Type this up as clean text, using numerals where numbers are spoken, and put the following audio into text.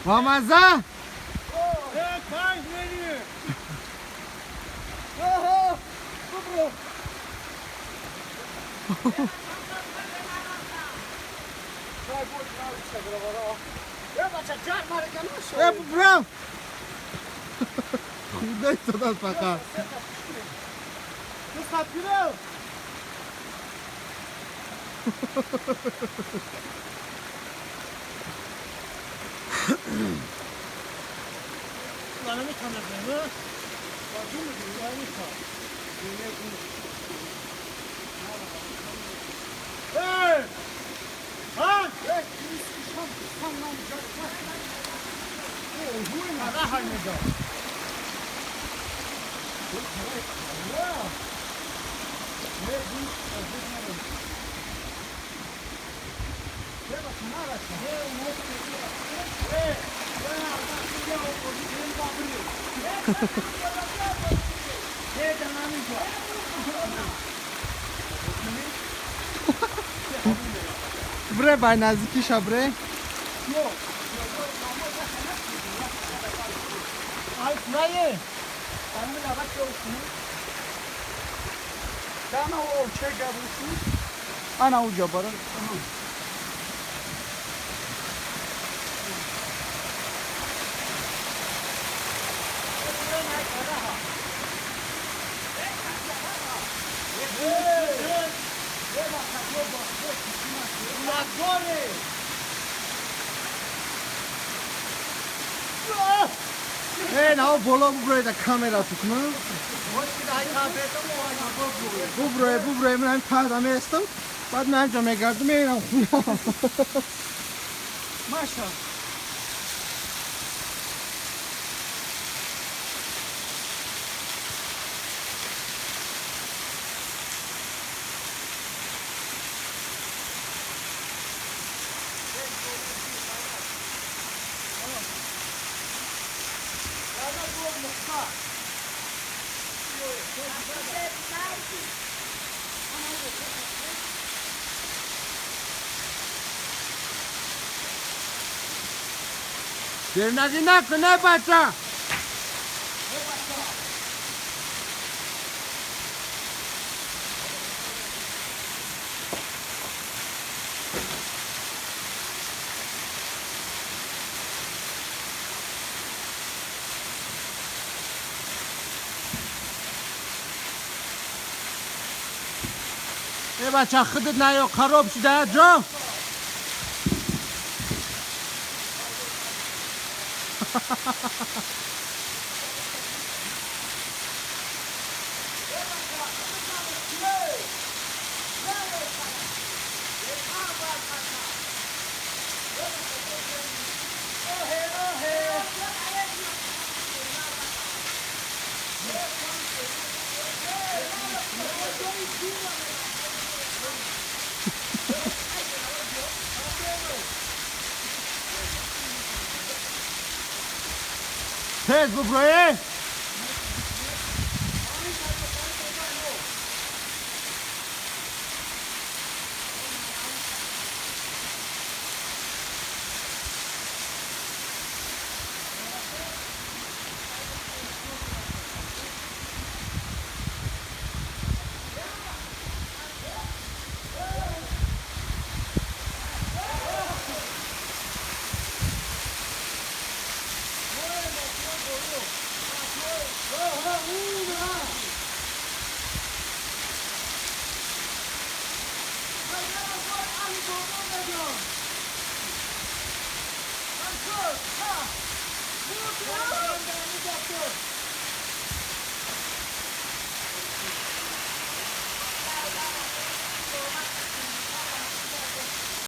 Mamaza. Fajn menü. Oho. Dobro. Bro. Kudaj to nas paka. Bana mı tanıdın mı? Bakın mı? Yani ta. Hey! Ha? Hey, Ana hangi da? Bre bay naziki shabre. Ay burayı. Ben de bak yolsun. Sana o çekebilirsin. Ana o cabarın. Hey, now bolo bre da kamera tuknu. Bu bre من پردم استم. بعد من انجام کردم میرم خونه. Maşallah. Yerine ne bacca? بچه خودت نیا خراب شده جا تیز ببروی